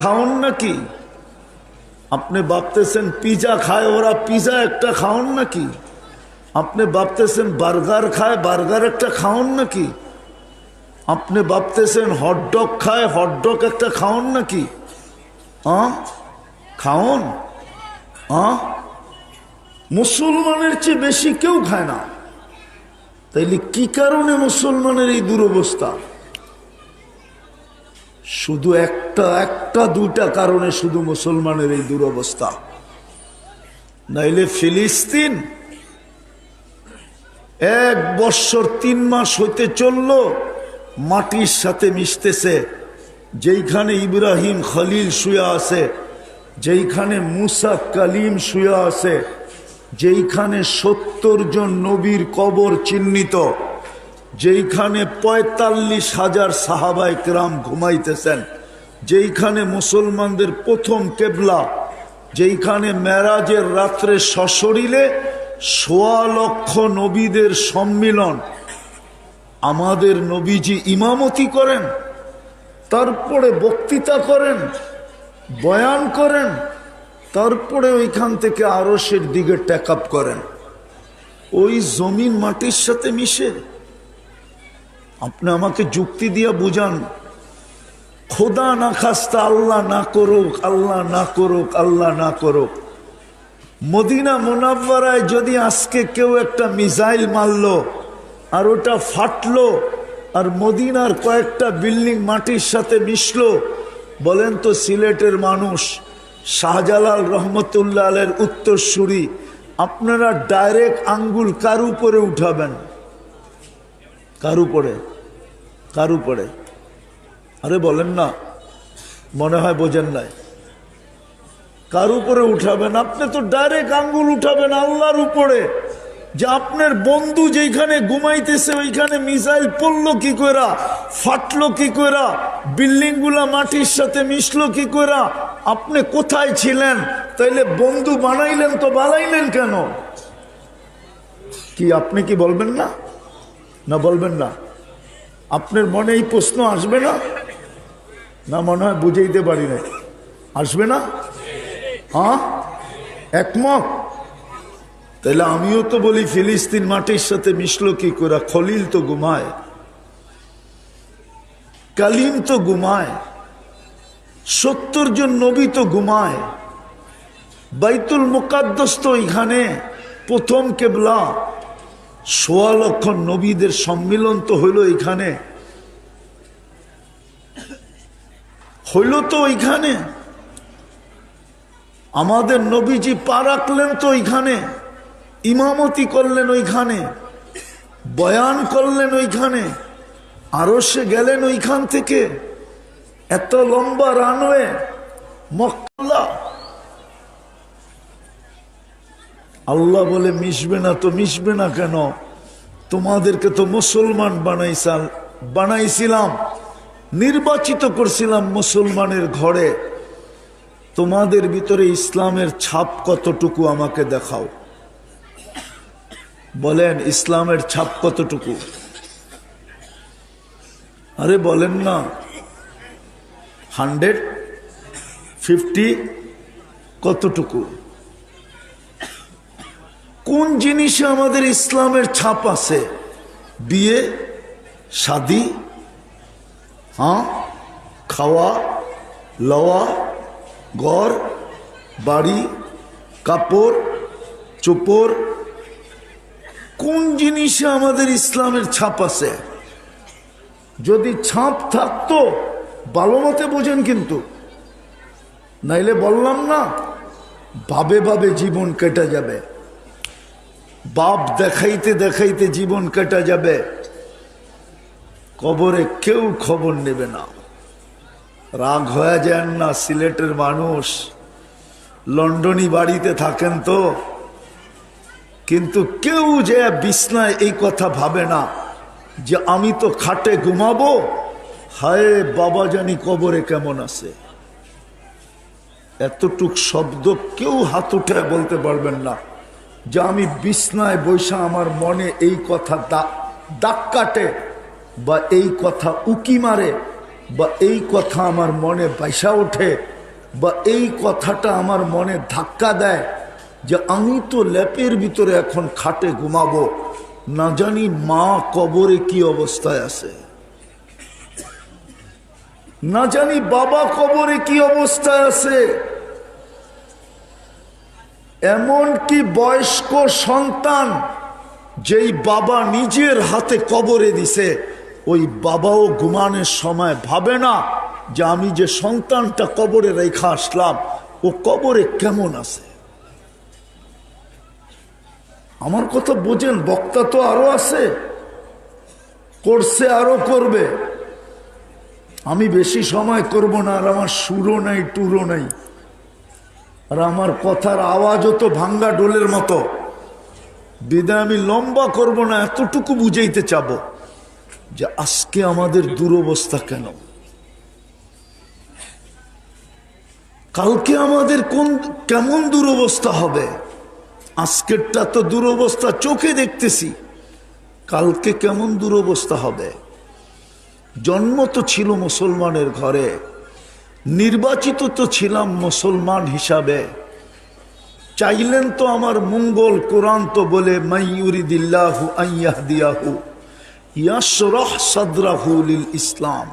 খাওন নাকি? আপনি ভাবতেছেন পিজা খায় ওরা, পিজা একটা খাওন নাকি? আপনি ভাবতেছেন বার্গার খায়, বার্গার একটা খাওন নাকি? আপনি ভাবতেছেন হটডগ খায়, হটডগ একটা খাওন নাকি? খাওন? মুসলমানের চেয়ে বেশি কেউ খায় না। তাইলে কি কারণে মুসলমানের এই দুরবস্থা? শুধু একটা দুইটা কারণে শুধু মুসলমানের এই দুরবস্থা। নাইলে ফিলিস্তিন 1 বৎসর 3 মাস হইতে চলল মাটির সাথে মিশতেছে। যেইখানে ইব্রাহিম খলিল শুয়া আছে, যেইখানে মুসা কালিম শুয়া আছে, যেইখানে 70 জন নবীর কবর চিহ্নিত, যেইখানে 45,000 সাহাবায়ে কেরাম ঘুমাইতেছেন, যেইখানে মুসলমানদের প্রথম কেবলা, যেইখানে মেরাজের রাত্রে সশরীরে 1.25 লক্ষ নবীদের সম্মিলন, আমাদের নবীজি ইমামতি করেন, তারপরে বক্তৃতা করেন, বয়ান করেন, তারপরে ওইখান থেকে আরশের দিকে টেক আপ করেন। ওই জমিন মাটির সাথে মিশে। আপনি আমাকে যুক্তি দিয়ে বুঝান, খোদা না খাস্তা, আল্লাহ না করুক, আল্লাহ না করুক, আল্লাহ না করুক, মদিনা মুনাওয়ারায় যদি আজকে কেউ একটা মিসাইল মারলো আর ওটা ফাটলো আর মদিনার কয়েকটা বিল্ডিং মাটির সাথে মিশলো, বলেন তো সিলেটের মানুষ, শাহজালাল রহমতুল্লাহ আলাইহির উত্তরসূরি, আপনারা ডাইরেক্ট আঙ্গুল কার উপরে উঠাবেন? কার উপরে? কার উপরে? আরে বলেন না, মনে হয় বোঝেন নাই। কার উপরে উঠাবেন? আপনি তো ডাইরেক্ট আঙ্গুল উঠাবেন আল্লাহর উপরে। যে আপনার বন্ধু যেখানে ঘুমাইতেছে ওইখানে মিসাইল পড়লো কি কইরা, ফাটলো কি কইরা, বিল্ডিং গুলা মাটির সাথে মিশলো কি কইরা, আপনি কোথায় ছিলেন? তাইলে বন্ধু বানাইলেন তো বানাইলেন কেন? কি আপনি কি বলবেন না? না বলবেন না? আপনার মনে এই প্রশ্ন আসবে না? না মনে হয় বুঝাইতে পারি না, আসবে না? একমত? তাহলে আমিও তো বলি ফিলিস্তিন মাটির সাথে মিশলো কি করে? খলিল তো ঘুমায়, কালিম তো ঘুমায়, 70 জন নবী তো ঘুমায়, বাইতুল মুকাদ্দাস তো এখানে প্রথম কেবলা, 1.25 লক্ষ নবীদের সম্মিলন তো হইল এখানে, হইল তো ওইখানে। আমাদের নবীজি পা রাখলেন তো ওইখানে, ইমামতি করলেন ওইখানে, বয়ান করলেন ওইখানে, আরশে গেলেন ওইখান থেকে। এত লম্বা রানওয়ে মক্কা। আল্লাহ বলে মিশবে না তো মিশবে না কেন? তোমাদেরকে তো মুসলমান বানাইছিলাম, নির্বাচিত করছিলাম মুসলমানের ঘরে। তোমাদের ভিতরে ইসলামের ছাপ কতটুকু আমাকে দেখাও। বলেন ইসলামের ছাপ কতটুকু? আরে বলেন না। 150 কতটুকু? কোন জিনিসে আমাদের ইসলামের ছাপ আছে? বিয়ে শাদী, খাওয়া লওয়া, ঘর বাড়ি, কাপড় চোপড়, কোন জিনিসে আমাদের ইসলামের ছাপ আছে? যদি ছাপ থাকতো ভালো মতে বোঝেন, কিন্তু নাইলে বললাম না, ভাবে ভাবে জীবন কেটে যাবে, বাপ দেখাইতে দেখাইতে জীবন কেটে যাবে, কবরে কেউ খবর নেবে না। রাগ হয়ে যান না, সিলেটের মানুষ লন্ডনী বাড়িতে থাকেন তো, কিন্তু কেউ যে বিছনায় এই কথা ভাবে না যে আমি তো খাটে ঘুমাবো, হায় বাবা জানি কবরে কেমন আছে। এতটুক শব্দ কেউ হাত উঠে বলতে পারবেন না যে আমি বিছনায় বৈশা আমার মনে এই কথা দাগ কাটে, বা এই কথা উকি মারে, বা এই কথা আমার মনে বাইসা ওঠে বা এই কথাটা আমার মনে ধাক্কা দেয় যে আমি তো ল্যাপের ভিতরে এখন খাটে ঘুমাবো, না জানি মা কবরে কি অবস্থায় আছে, না জানি বাবা কবরে কি অবস্থায় আছে। এমন কি বয়স্ক সন্তান যেই বাবা নিজের হাতে কবরে দিছে, ওই বাবাও ঘুমানোর সময় ভাবে না যে আমি যে সন্তানটা কবরে রেখে আসলাম ও কবরে কেমন আছে। আমার কথা বোঝেন, বক্তা তো আরো আছে, করছে আরো করবে। আমি বেশি সময় করব না, আর আমার সুরও নাই টুরও নাই, আর আমার কথার আওয়াজও তো ভাঙ্গা ডোলের মতো। বিদায় আমি লম্বা করব না, এতটুকু বুঝাইতে চাবো যে আজকে আমাদের দুরবস্থা কেন, কালকে আমাদের কেমন দুরবস্থা হবে। আজকেরটা তো দুরবস্থা চোখে দেখতেছি, কালকে কেমন দুরবস্থা হবে। জন্ম তো ছিল মুসলমানের ঘরে, নির্বাচিত তো ছিলাম মুসলমান হিসাবে, চাইলেন তো আমার মঙ্গল। কোরআন তো বলে মাইয়ুরিদিল্লাহু আইয়াহদিয়াহু ইয়াশরাহ সাদরাহু লিল ইসলাম।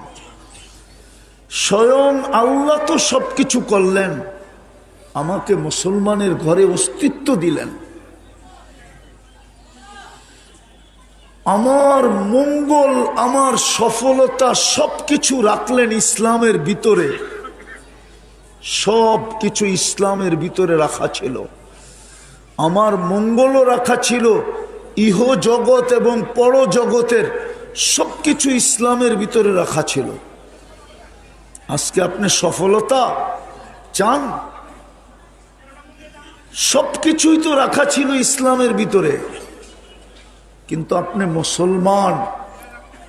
স্বয়ং আল্লাহ তো সবকিছু করলেন, আমাকে মুসলমানের ঘরে অস্তিত্ব দিলেন। আমার মঙ্গল, আমার সফলতা সবকিছু রাখলেন ইসলামের ভিতরে, সব কিছু ইসলামের ভিতরে রাখা ছিল। আমার মঙ্গলও রাখা ছিল, ইহ জগৎ এবং পর জগতের সবকিছু ইসলামের ভিতরে রাখা ছিল। আজকে আপনি সফলতা চান, সবকিছুই তো রাখা ছিল ইসলামের ভিতরে, কিন্তু আপনি মুসলমান,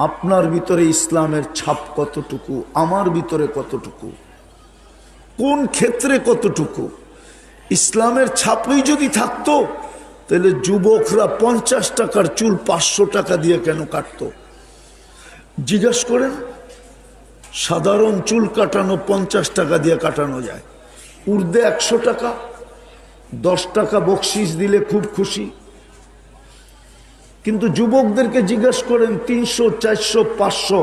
আপনার ভিতরে ইসলামের ছাপ কতটুকু, আমার ভিতরে কতটুকু, কোন ক্ষেত্রে কতটুকু। ইসলামের ছাপই যদি থাকতো তাহলে যুবকরা 50 টাকার চুল 500 টাকা দিয়ে কেন কাটতো? জিজ্ঞাসা করেন। সাধারণ চুল কাটানো 50 টাকা দিয়ে কাটানো যায়, উর্দে 100 টাকা, 10 টাকা বকশিস দিলে খুব খুশি। কিন্তু যুবকদেরকে জিজ্ঞাসা করেন 300, 400, 500,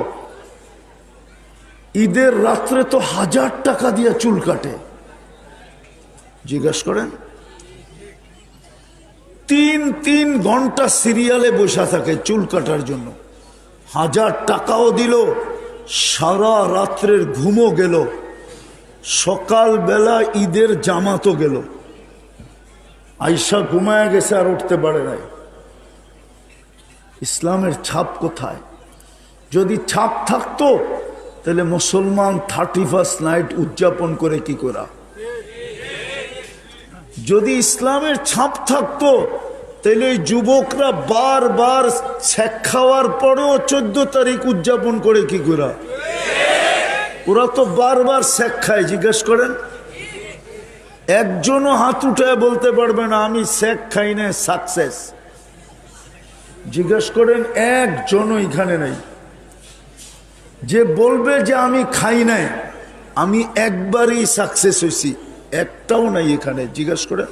ঈদের রাত্রে তো 1000 টাকা দিয়ে চুল কাটে। জিজ্ঞাসা করেন, 3 ঘন্টা সিরিয়ালে বসে থাকে চুল কাটার জন্য, 1000 টাকাও দিল, সারা রাত্রের ঘুমও গেল, সকালবেলা ঈদের জামাতও গেল, আয়সা ঘুমায় গেছে আর উঠতে পারে নাই। ইসলামের ছাপ কোথায়? যদি ছাপ থাকতো তাহলে মুসলমান 31st নাইট উদযাপন করে কি করা? যদি ইসলামের ছাপ থাকতো তাহলে যুবকরা বারবার শেখ খাওয়ার পরেও 14 তারিখ উদযাপন করে কি করা? ওরা তো বারবার শেখ খায়। জিজ্ঞেস করেন, একজনও হাত উঠায় বলতে পারবে না আমি শেখ খাই না সাকসেস। জিজ্ঞেস করেন, একজনও এখানে নাই যে বলবে যে আমি খাই নাই, আমি একবারই সাকসেস হয়েছি, একটাও নাই এখানে। জিজ্ঞেস করেন।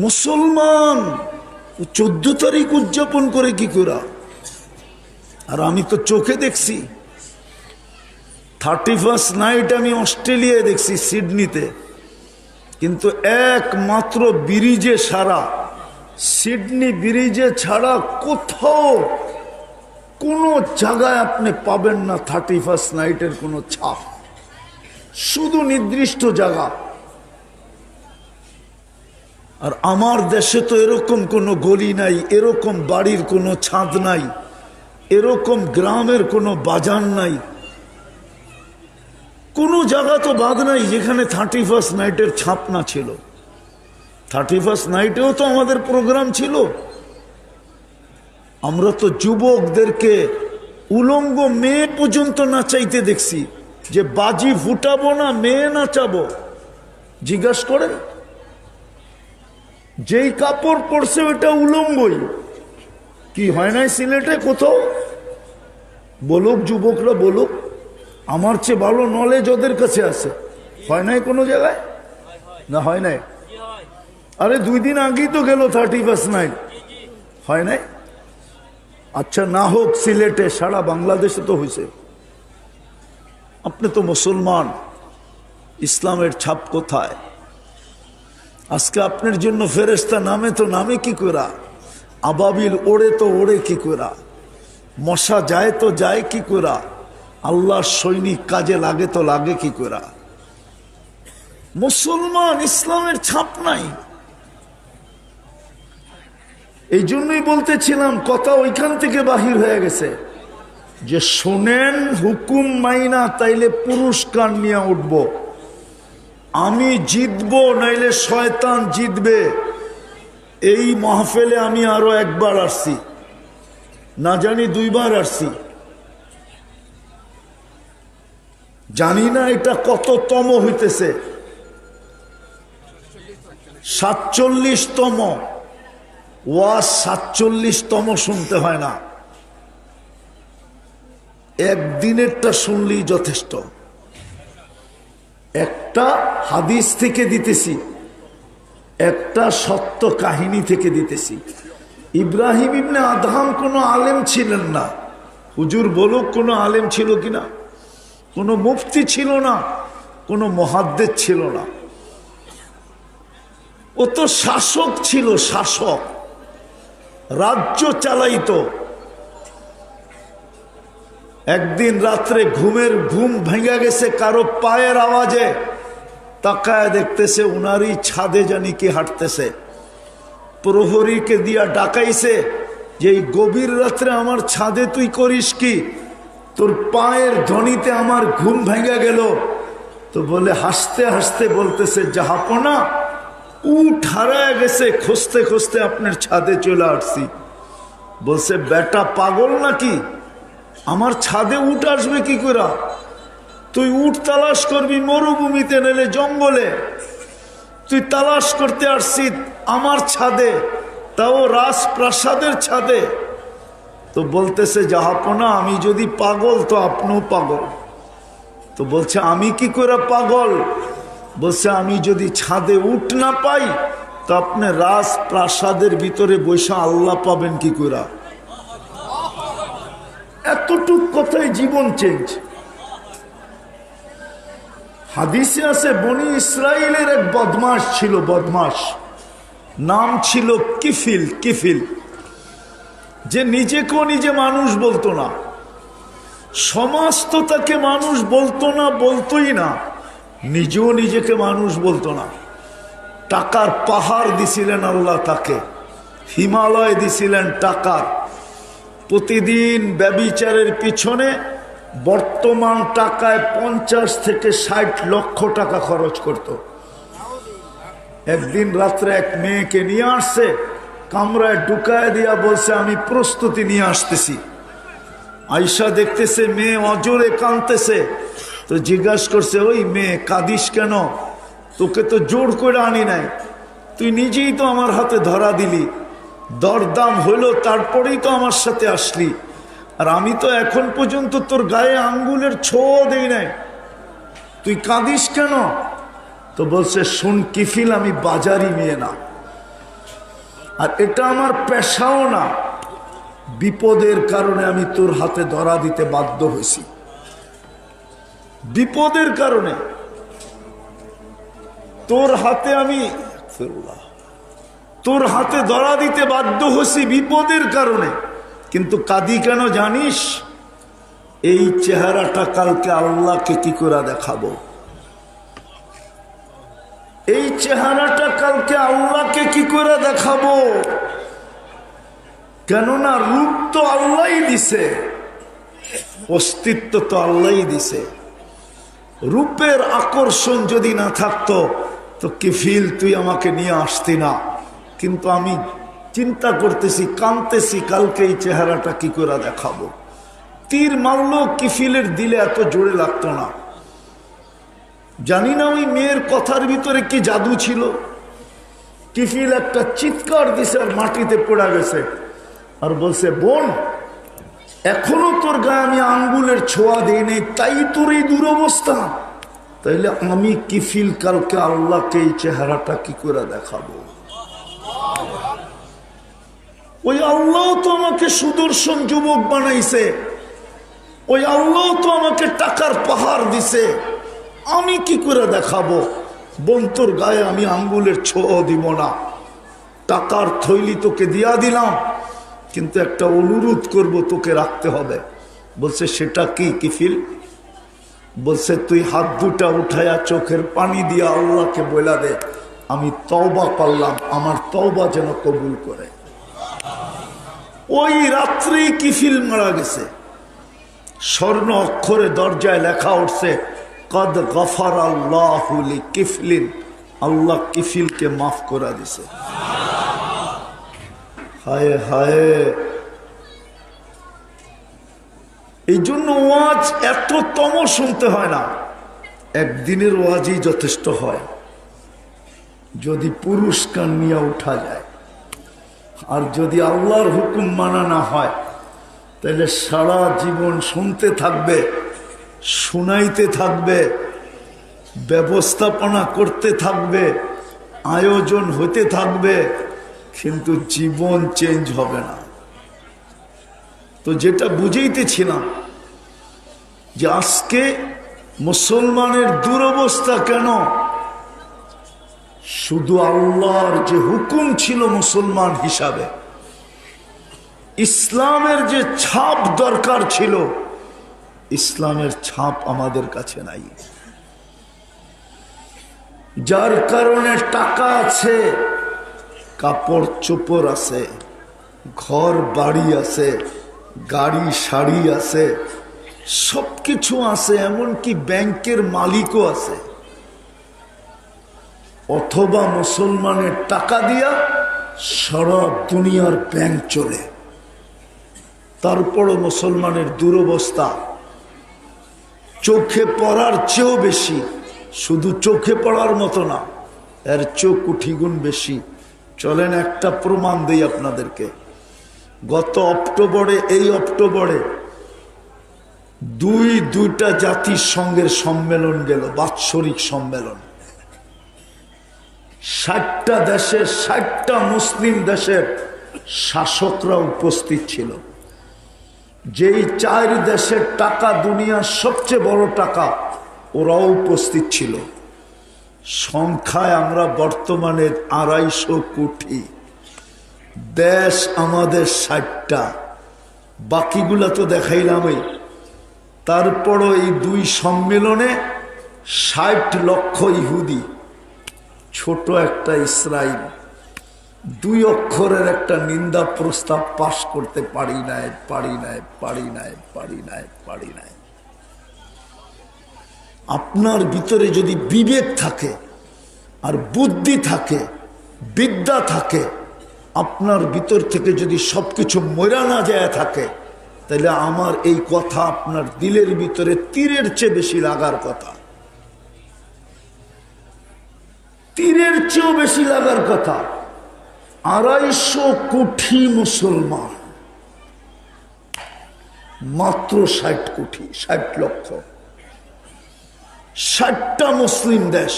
মুসলমান 14 তারিখ উদযাপন করে কি করা? আর আমি তো চোখে দেখছি 31st নাইট আমি অস্ট্রেলিয়ায় দেখছি, সিডনিতে, কিন্তু একমাত্র ব্রিজে সারা, সিডনি ব্রিজে ছাড়া কোথাও কোনো জায়গায় আপনি পাবেন না 31st নাইটের কোনো ছাপ, শুধু নির্দিষ্ট জায়গা। আর আমার দেশে তো এরকম কোনো গলি নাই, এরকম বাড়ির কোনো ছাদ নাই, এরকম গ্রামের কোনো বাজার নাই, কোনো জায়গা তো বাদ নাই যেখানে 31st নাইটের ছাপ না ছিল। 31st নাইটেও তো আমাদের প্রোগ্রাম ছিল। আমরা তো যুবকদেরকে উলঙ্গ মেয়ে পর্যন্ত নাচাইতে দেখছি, যে বাজি ফুটাবো না মেয়ে নাচাবো। জিজ্ঞাসা করেন, যেই কাপড় পরছে ওটা উলঙ্গই, কি হয় নাই সিলেটে কোথাও? বলুক, যুবকরা বলুক, আমার চেয়ে ভালো নলেজ ওদের কাছে আছে। হয় নাই কোনো জায়গায়? না হয় নাই? আরে 2 দিন আগেই তো গেল 31 নাইট, হয় নাই? আচ্ছা না হোক, সিলেটে, সারা বাংলাদেশে তো হয়েছে। আপনি তো মুসলমান, ইসলামের ছাপ কোথায়? আজকে আপনার জন্য ফেরেশতা নামে তো নামে কি করা, আবাবিল ওড়ে তো ওড়ে কি করা, মশা যায় তো যায় কি করা, আল্লাহর সৈনিক কাজে লাগে তো লাগে কি করা? মুসলমান, ইসলামের ছাপ নাই। এই জন্যই বলতেছিলাম, কথা ওইখান থেকে বাহির হয়ে গেছে যে শোনেন হুকুম মাইনা তাইলে পুরস্কার নিয়ে উঠব, আমি জিতবো নাইলে শয়তান জিতবে। এই মাহফিলে আমি আরো একবার আসছি, না জানি 2 বার আসছি, জানি না এটা কততম হইতেছে, 47তম ওয়াজ। 47তম শুনতে হয় না, একদিনেরটা শুনলেই যথেষ্ট। একটা হাদিস থেকে দিতেছি, একটা সত্য কাহিনী থেকে দিতেছি। ইব্রাহিম ইবনে আদহাম কোনো আলেম ছিলেন না, হুজুর বলুক কোনো আলেম ছিল কিনা, কোনো মুফতি ছিল না, কোনো মুহাদ্দিস ছিল না, ও তো শাসক ছিল, শাসক, রাজ্য চালাইতো। একদিন রাত্রে ঘুম ভেঙে গেছে কারো পায়ের আওয়াজে, তাকায় দেখতেছে উনারই ছাদে জানি কি হাঁটতেছে। প্রহরীকে দিয়া ডাকাইছে যে এই গভীর রাত্রে আমার ছাদে তুই করিস কি, তোর পায়ের ধ্বনিতে আমার ঘুম ভেঙে গেল। তো বলে হাসতে হাসতে বলতেছে, জাহাপনা উঠ হারায় গেছে, খুঁজতে খুঁজতে আপনার ছাদে চলে আসছি। বলছে বেটা পাগল নাকি, আমার ছাদে উঠ আসবে কি করে? তুই উঠ তালাশ করবি মরুভূমিতে, নেলে জঙ্গলে, তুই তালাশ করতে আসছি আমার ছাদে, তাও রাজপ্রাসাদের ছাদে। তো বলতেছে জাহাপনা আমি যদি পাগল তো আপনিও পাগল। তো বলছে আমি কি করে পাগল? বলছে আমি যদি ছাদে উঠ না পাই তো আপনি রাজপ্রাসাদের ভিতরে বসে আল্লাহ পাবেন কি করে? এতটুক কথায় জীবন চেঞ্জ। হাদিসে আছে বনি ইসরাইলের এক বদমাস ছিল, বদমাস, নাম ছিল কিফিল। কিফিল যে নিজেকেও নিজে মানুষ বলতো না, সমাজ তো তাকে মানুষ বলতো না, বলতোই না, নিজেও নিজেকে মানুষ বলতো না। টাকার পাহাড় দিছিলেন আল্লাহ তাকে, হিমালয় দিছিলেন টাকার। প্রতিদিন ব্যভিচারের পিছনে বর্তমান টাকায় 50 থেকে 60 লক্ষ টাকা খরচ করত। একদিন রাত্রে এক মেয়েকে নিয়ে আসছে, কামরায় ঢুকায় দিয়া বলছে আমি প্রস্তুতি নিয়ে আসতেছি। আয়সা দেখতেছে মেয়ে অজরে কাঁদতেছে, তো জিজ্ঞাসা করছে ওই মেয়ে কাঁদিস কেন? তোকে তো জোর করে আনি নাই, তুই নিজেই তো আমার হাতে ধরা দিলি, দরদাম হইল তারপরেই তো আমার সাথে আসলি, আর আমি তো এখন পর্যন্ত তোর গায়ে আঙ্গুলের ছোঁয়া দেই নাই, তুই কাঁদিস কেন? তো বলছে শোন কিফিল, আমি বাজারি মেয়ে না, আর এটা আমার পেশাও না, বিপদের কারণে আমি তোর হাতে ধরা দিতে বাধ্য হয়েছি, বিপদের কারণে তোর হাতে আমি তোর হাতে ধরা দিতে বাধ্য হয়েছি বিপদের কারণে। কিন্তু কাঁদি কেন জানিস? এই চেহারাটা কালকে আল্লাহকে কি করে দেখাবো, এই চেহারাটা কালকে আল্লাহকে কি করে দেখাবো? কেননা রূপ তো আল্লাহই দিছে, অস্তিত্ব তো আল্লাহই দিছে। রূপের আকর্ষণ যদি না থাকতো তো কিফিল তুই আমাকে নিয়ে আসতি না। কিন্তু আমি চিন্তা করতেছি, কাঁদতেছি, কালকে এই চেহারাটা কি করে দেখাবো। তীর মারলো কিফিলের দিলে এত জোরে লাগতো না। জানি না ওই মেয়ের কথার ভিতরে কি জাদু ছিল। কিফিল একটা চিৎকার দিছে আর মাটিতে পড়ে গেছে, আর বলছে বোন এখনো তোর গায়ে আমি আঙ্গুলের ছোঁয়া দিই নেই, তাই তোর এই দুরবস্থা। তাইলে আমি কিফিল কালকে আল্লাহকে এই চেহারাটা কি করে দেখাবো? ওই আল্লাহ তো আমাকে সুদর্শন যুবক বানাইছে, ওই আল্লাহ তো আমাকে টাকার পাহাড় দিছে, আমি কি করে দেখাবো? বন্তর গায়ে আমি আঙ্গুলের ছোঁয়া দিব না। টাকার থৈলি তোকে দিয়া দিলাম, কিন্তু একটা অনুরোধ করব, তোকে রাখতে হবে। বলছে সেটা কি কিফিল? বলছে তুই হাত দুটা উঠায়া চোখের পানি দিয়া আল্লাহকে বলা দে, আমি তওবা করলাম, আমার তওবা যেন কবুল করে। ওই রাত্রেই কিফিল মারা গেছে। স্বর্ণ অক্ষরে দরজায় লেখা উঠছে, কদ গফার আল্লাহু লিকিফলিন, আল্লাহ কিফিলকে মাফ করে দিছে। হায় হায়! এই জন্য ওয়াজ এত শুনতে হয় না, একদিনের ওয়াজই যথেষ্ট হয় যদি পুরস্কার নিয়ে উঠা যায়। আর যদি আল্লাহর হুকুম মানা না হয় তাহলে সারা জীবন শুনতে থাকবে, শুনাইতে থাকবে, ব্যবস্থাপনা করতে থাকবে, আয়োজন হতে থাকবে, কিন্তু জীবন চেঞ্জ হবে না। তো যেটা বুঝাইতেছিলাম যে আজকে মুসলমানের দুরবস্থা কেন? শুধু আল্লাহর যে হুকুম ছিল মুসলমান হিসাবে, ইসলামের যে ছাপ দরকার ছিল, ইসলামের ছাপ আমাদের কাছে নাই। যার কারণে টাকা আছে, কাপড় চোপড় আছে, ঘর বাড়ি আছে, গাড়ি শাড়ি আছে, সবকিছু আছে, এমনকি ব্যাংকের মালিকও আছে। অথবা মুসলমানের টাকা দিয়া সারা দুনিয়ার ব্যাংক চলে, তারপরও মুসলমানের দুরবস্থা চোখে পড়ার চেয়েও বেশি। শুধু চোখে পড়ার মতো না, এর চোখ কোটিগুণ বেশি। চলেন একটা প্রমাণ দেই আপনাদেরকে। গত অক্টোবরে, এই অক্টোবরে দুইটা জাতিসংঘের সম্মেলন গেল, বাৎসরিক সম্মেলন। 60টা দেশের, 60টা মুসলিম দেশের শাসকরা উপস্থিত ছিল। যেই 4 দেশের টাকা দুনিয়ার সবচেয়ে বড় টাকা, ওরাও উপস্থিত ছিল। সংখ্যায় আমরা বর্তমানে 250 কোটি। দেশ আমাদের 60টা, বাকিগুলা তো দেখাইলামই। তারপরও এই 2 সম্মেলনে 60 লক্ষ ইহুদি, ছোট একটা ইসরায়েল, 2 অক্ষরের একটা নিন্দা প্রস্তাব পাশ করতে পারি নাই। আপনার ভিতরে যদি বিবেক থাকে আর বুদ্ধি থাকে, বিদ্যা থাকে, আপনার ভিতর থেকে যদি সবকিছু মরা না যায় থাকে, তাহলে আমার এই কথা আপনার দিলের ভিতরে তীরের চেয়ে বেশি লাগার কথা, তীরের চেয়েও বেশি লাগার কথা। 250 কোটি মুসলমান, মাত্র 60 কোটি, 60 লক্ষ, 60টা মুসলিম দেশ,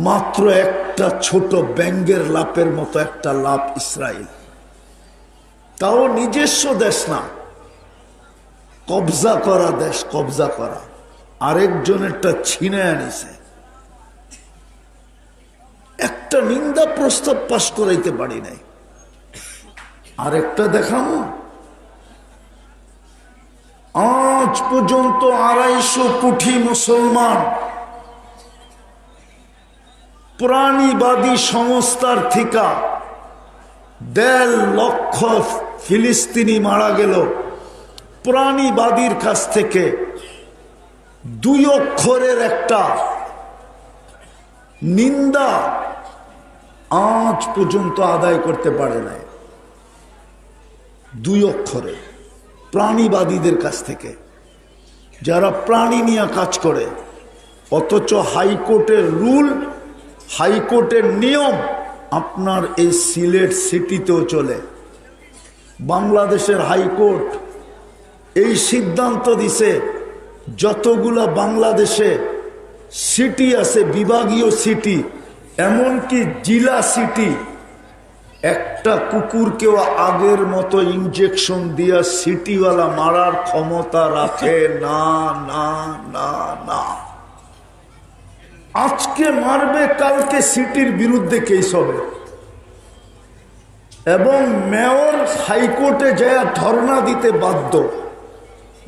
মাত্র একটা ছোট ব্যাঙ্গের লাপের মতো একটা লাপ ইসরায়েল, তাও নিজস্ব দেশ না, কবজা করা দেশ, কবজা করা, আরেকজনেরটা ছিনে আনিছে। একটা নিন্দা প্রস্তাব পাশ করাইতে পারি নাই। আরেকটা দেখাবো, আজ পর্যন্ত 250 কোটি মুসলমান প্রাণীবাদী সংস্থার থেকে 1.5 লক্ষ ফিলিস্তিনি মারা গেল। প্রাণীবাদীর কাছ থেকে 2 অক্ষরের একটা নিন্দা আজ পর্যন্ত আদায় করতে পারে নাই। 2 অক্ষরে প্রাণীবাদীদের কাছ থেকে, যারা প্রাণী নিয়ে কাজ করে। অথচ হাইকোর্টের রুল, হাইকোর্টের নিয়ম আপনার এই সিলেট সিটিতেও চলে। বাংলাদেশের হাইকোর্ট এই সিদ্ধান্ত দিছে যতগুলা বাংলাদেশে সিটি আছে, বিভাগীয় সিটি, এমনকি জেলা সিটি, একটা কুকুরকেও আগের মতো ইনজেকশন দিয়া সিটিওয়ালা মারার ক্ষমতা রাখে না না না না। আজকে মারবে, কালকে সিটির বিরুদ্ধে কেস হবে, এবং মেয়র হাইকোর্টে যায় ধর্ণা দিতে বাধ্য।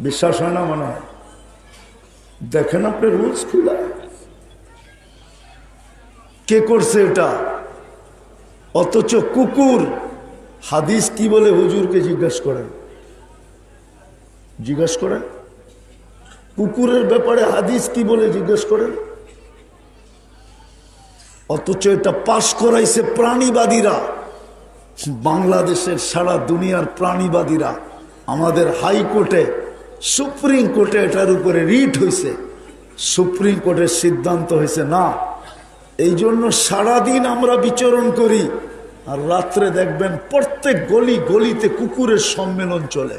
বিশ্বাস হয় না? মনে হয় দেখেন আপনি রুলস খুলা, কে করছে এটা? অথচ কুকুর, হাদিস কি বলে হুজুরকে জিজ্ঞাসা করেন, কুকুরের ব্যাপারে হাদিস কি বলে জিজ্ঞেস করেন। অথচ এটা পাশ করাইছে প্রাণীবাদীরা, বাংলাদেশের সারা দুনিয়ার প্রাণীবাদীরা। আমাদের হাইকোর্টে, সুপ্রিম কোর্টে এটার উপরে রিট হয়েছে, সুপ্রিম কোর্টের সিদ্ধান্ত হয়েছে না। এই জন্য সারাদিন আমরা বিচরণ করি, আর রাত্রে দেখবেন প্রত্যেক গলি গলিতে কুকুরের সম্মেলন চলে।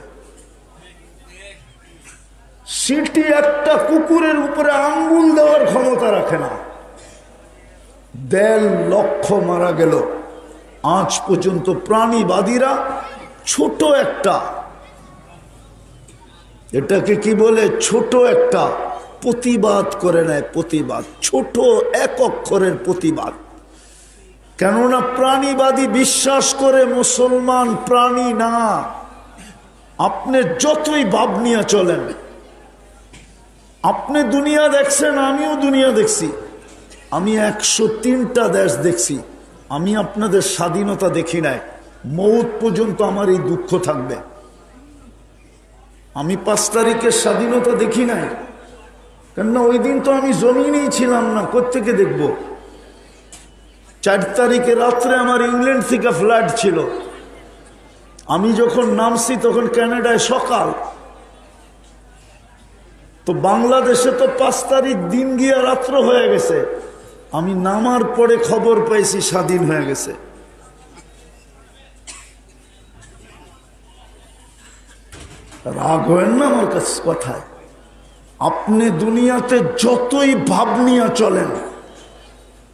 সিটি একটা কুকুরের উপরে আঙ্গুল দেওয়ার ক্ষমতা রাখে না। 1.5 লক্ষ মারা গেল আজ পর্যন্ত। প্রাণীবাদীরা ছোট একটা, এটাকে কি বলে, ছোট একটা প্রতিবাদ করে নেয়, প্রতিবাদ, ছোট এক অক্ষরের প্রতিবাদ। কেননা প্রাণীবাদী বিশ্বাস করে মুসলমান প্রাণী না। আপনি যতই ভাব নিয়ে চলেন, আপনি দুনিয়া দেখছেন, আমিও দুনিয়া দেখছি, আমি 103টা দেশ দেখছি। আমি আপনাদের স্বাধীনতা দেখি নাই, মৌত পর্যন্ত আমার এই দুঃখ থাকবে। আমি 5 তারিখের স্বাধীনতা দেখি নাই, কেননা ওই দিন তো আমি জমিনেই ছিলাম না, কোত্থেকে দেখব। 4 তারিখে রাত্রে আমার ইংল্যান্ড থেকে ফ্লাইট ছিল, আমি যখন নামছি তখন কানাডায় সকাল। তো বাংলাদেশে তো 5 তারিখ দিন গিয়া রাত্র হয়ে গেছে, আমি নামার পরে খবর পাইছি স্বাধীন হয়ে গেছে। রাগ হয় না আমার কাছে কথায়? আপনি দুনিয়াতে যতই ভাব নিয়ে চলেন,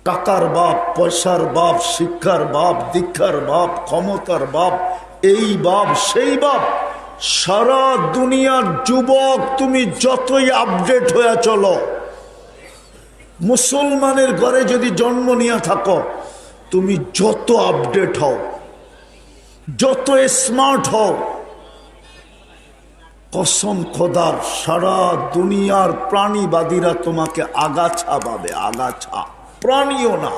টাকার বাপ, পয়সার বাপ, শিক্ষার বাপ, দীক্ষার বাপ, ক্ষমতার বাপ, এই বাপ সেই বাপ, সারা দুনিয়ার যুবক তুমি যতই আপডেট হয়ে চলো, মুসলমানের ঘরে যদি জন্ম নিয়ে থাকো, তুমি যত আপডেট হও, যত স্মার্ট হও, কসম খোদার সারা দুনিয়ার প্রাণীবাদীরা তোমাকে আগাছা ভাবে, আগাছা। প্রাণীও না,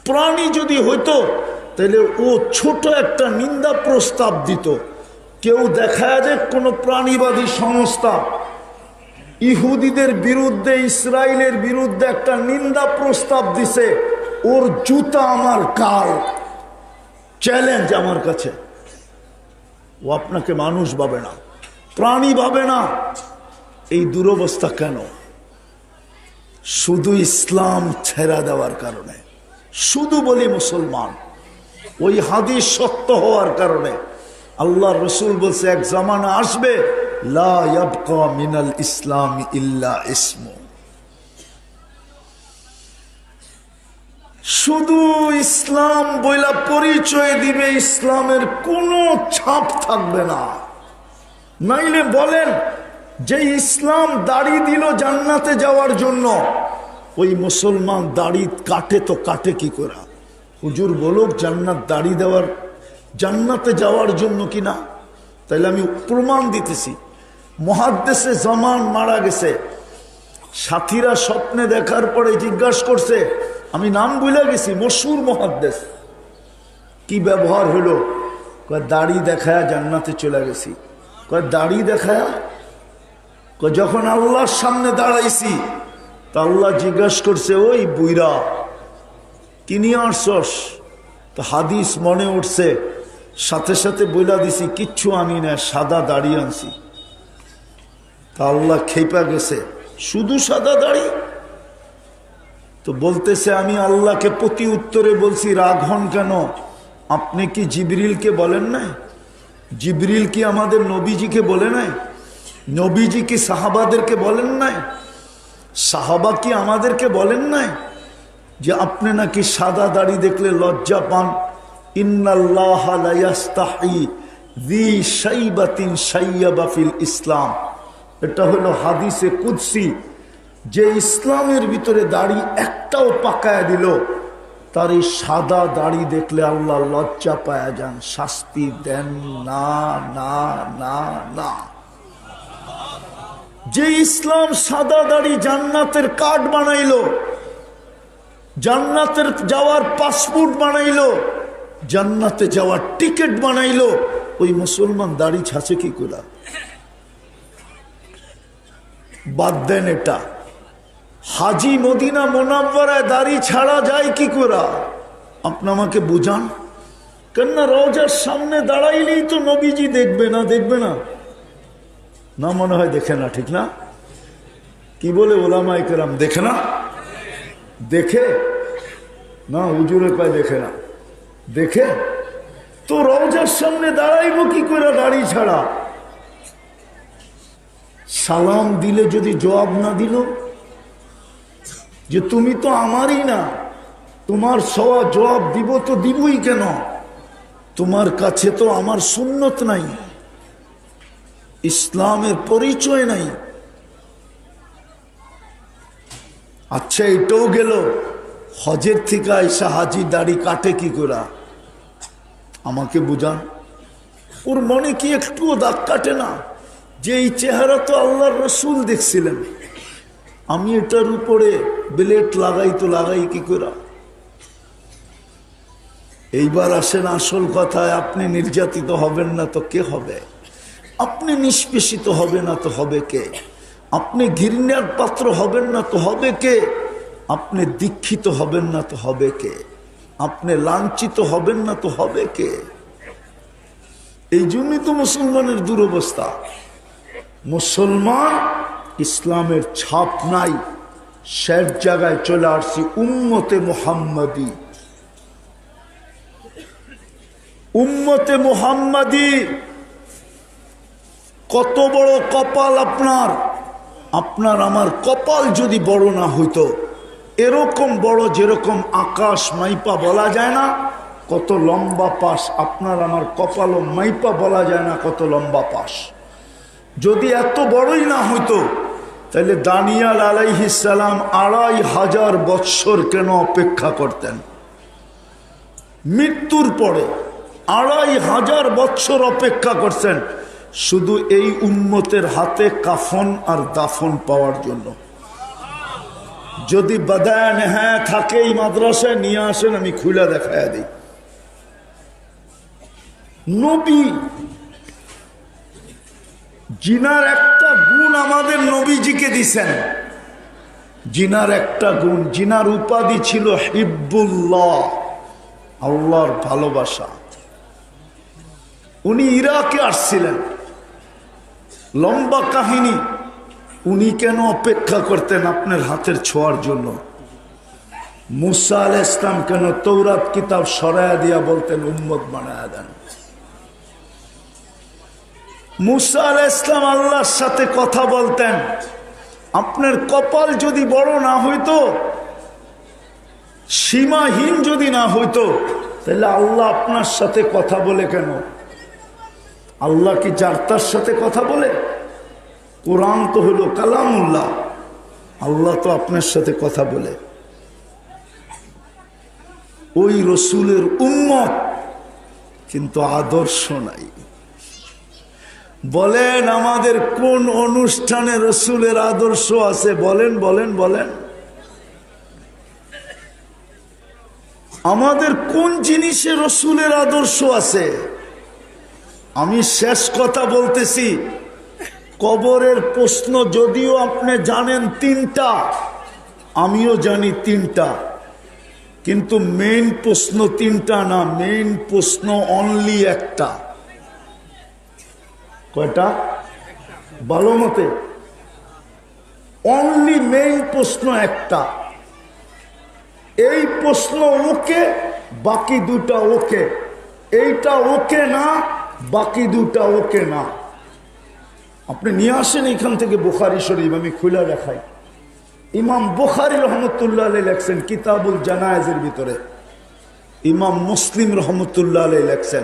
প্রাণী যদি হইতো তাহলে ও ছোট একটা নিন্দা প্রস্তাব দিত। কেউ দেখা যায় কোন প্রাণীবাদী সংস্থা ইহুদিদের বিরুদ্ধে, ইসরায়েলের বিরুদ্ধে একটা নিন্দা প্রস্তাব দিছে, ওর জুতা আমার কাল, চ্যালেঞ্জ আমার কাছে। ও আপনাকে মানুষ ভাবে না, প্রাণী ভাবে না। এই দুরবস্থা কেন? শুধু ইসলাম ছেড়া দেওয়ার কারণে, শুধু বলি মুসলমান, ওই হাদিস সত্য হওয়ার কারণে। আল্লাহ রসুল বলছে এক জামানা আসবে, লা ইয়াবকা মিনাল ইসলাম ইল্লা ইসমু, শুধু ইসলাম বইলা পরিচয় দিবে, ইসলামের কোনো ছাপ থাকবে না। নাইলে বলেন যে ইসলাম দাড়ি দিল জান্নাতে যাওয়ার জন্য, ওই মুসলমান দাড়ি কাটে তো কাটে কি করে? হুজুর বলুক জান্নাত দাড়ি দেওয়ার, জান্নাতে যাওয়ার জন্য কিনা? তাইলে আমি প্রমাণ দিতেছি। মুহাদ্দিসে জামান মারা গেছে, সাথীরা স্বপ্নে দেখার পরে জিজ্ঞাসা করছে, আমি নাম ভুলে গেছি, মশহুর মুহাদ্দিস, কি ব্যবহার হলো? কয় দাড়ি দেখায় জান্নাতে চলে গেছি। কয় দাড়ি দেখায়? কয় যখন আল্লাহর সামনে দাঁড়াইছি তা আল্লাহ জিজ্ঞাসা করছে, ওই বুইরা কি নিয়ে আসছস? তো হাদিস মনে উঠছে, সাথে সাথে বইলা দিছি, কিচ্ছু আনি না, সাদা দাড়ি আনছি। তা আল্লাহ খেপা গেছে, শুধু সাদা দাড়ি? তো বলতেছে, আমি আল্লাহকে প্রতি উত্তরে বলছি, রাগ হন কেন? আপনি কি জিবরিলকে বলেন নাই? জিবরিল কি আমাদের নবীজিকে বলে নাই নবীজি কি সাহাবাদেরকে বলেন নাই? সাহাবা কি আমাদেরকে বলেন নাই যে আপনি নাকি সাদা দাড়ি দেখলে লজ্জা পান? ইন্নাল্লাহা লা ইয়াস্তাহি যী শাইবাতিন শাইয়াবা ফিল ইসলাম। এটা হলো হাদিসে কুদসি। যে ইসলামের ভিতরে দাড়ি একটাও পাকায় দিল, তার এই সাদা দাড়ি দেখলে আল্লাহ লজ্জা পায়া যান, শাস্তি দেন না না না না। যে ইসলাম সাদা দাড়ি জান্নাতের কার্ড বানাইলো, জান্নাতের যাওয়ার পাসপোর্ট বানাইলো, জান্নাতে যাওয়ার টিকিট বানাইলো, ওই মুসলমান দাড়ি ছাছে কি করে? বাদ দেন এটা। হাজি মদিনা মুনাওয়ারায় দাড়ি ছাড়া যায় কি করে? আপনি আমাকে বুঝান। কেননা রওজার সামনে দাঁড়াইলেই তো নবীজি দেখবে না? দেখবে না? না মনে হয় দেখে না, ঠিক না? কি বলে ওলামায়ে কেরাম, দেখে না? দেখে না, হুজুরে কয় দেখে না। দেখে তো রওজার সামনে দাঁড়াইব কি করে দাড়ি ছাড়া? সালাম দিলে যদি জবাব না দিল যে তুমি তো আমারই না, তোমার সওয়া জবাব দিব তো দিবই কেন? তোমার কাছে তো আমার সুন্নত নাই, ইসলামের পরিচয় নাই। আচ্ছা, এটাও গেল। হজের থেকে আইসা হাজি দাড়ি কাটে কি করে? আমাকে বুঝান। ওর মনে কি একটুও দাগ কাটে না যে এই চেহারা তো আল্লাহর রসুল দেখছিলেন, আমি এটার উপরে ব্লেড লাগাই তো লাগাই কি করে? এইবার আসেন আসল কথায়। আপনি নির্যাতিত হবেন না তো কে হবে? আপনি নিষ্পেষিত হবে না তো হবে কে? আপনি ঘৃণার পাত্র হবেন না তো হবে কে? আপনি দীক্ষিত হবেন না তো হবে কে? আপনি লাঞ্ছিত হবেন না তো হবে কে? এই জন্যই তো মুসলমানের দুরবস্থা। মুসলমান ইসলামের ছাপ নাই। শেষ জায়গায় চলে আসছি, উম্মতে মুহাম্মাদি। উম্মতে মুহাম্মাদি কত বড় কপাল আপনার! আপনার আমার কপাল যদি বড় না হইতো, এরকম বড় যেরকম আকাশ মাইপা বলা যায় না কত লম্বা পাশ, আপনার আমার কপালও মাইপা বলা যায় না কত লম্বা পাশ। যদি এত বড়ই না হইতো, তাহলে দানিয়াল আলাইহিস সালাম ২৫০০ বৎসর কেন অপেক্ষা করতেন? মৃত্যুর পরে ২৫০০ বৎসর অপেক্ষা করছেন শুধু এই উম্মতের হাতে কাফন আর দাফন পাওয়ার জন্য। যদি বাদান হ্যাঁ থাকে এই মাদ্রাসায় নিয়ে আসেন, আমি খুলে দেখাইয়া দিই। নবী জিনার একটা গুণ আমাদের নবীজিকে দিছেন, জিনার একটা গুণ, জিনার উপাধি ছিল হিব্বুল্লাহ, আল্লাহর ভালোবাসা। উনি ইরাকে আসছিলেন, লম্বা কাহিনী। উনি কেন অপেক্ষা করতেন আপনার হাতের ছোঁয়ার জন্য? মুসা আলাইহিস সালাম কেন তৌরাত কিতাব সরায়া দিয়া বলতেন উম্মত বানায়া দেন? মুসা আলাইহিস সালাম আল্লাহর সাথে কথা বলতেন। আপনার কপাল যদি বড় না হইতো, সীমাহীন যদি না হইতো, তাহলে আল্লাহ আপনার সাথে কথা বলে কেন? আল্লাহ কি যার তার সাথে কথা বলে? কোরআন তো হলো কালামুল্লাহ, আল্লাহ তো আপনার সাথে কথা বলে। ওই রসুলের উম্মত, কিন্তু আদর্শ নাই। বলেন আমাদের কোন অনুষ্ঠানে রসুলের আদর্শ আছে? বলেন বলেন বলেন। আমাদের কোন জিনিসে রসুলের আদর্শ আছে? আমি শেষ কথা বলতেছি, কবরের প্রশ্ন যদিও আপনি জানেন ৩টা, আমিও জানি ৩টা, কিন্তু মেইন প্রশ্ন ৩টা না, মেইন প্রশ্ন অনলি একটা। কয়টা? ভালো মতে অনলি মেইন প্রশ্ন একটা। এই প্রশ্ন ওকে, বাকি দুটা ওকে। এইটা ওকে না, বাকি দুটা ওকে না। আপনি নিয়ে আসেন এখান থেকে বুখারী শরীফ, আমি খুলে দেখাই। ইমাম বুখারী রহমতুল্লাহ আলাইহি লেখছেন কিতাবুল জানায়েজের ভিতরে, ইমাম মুসলিম রহমতুল্লাহ আলাইহি লেখছেন,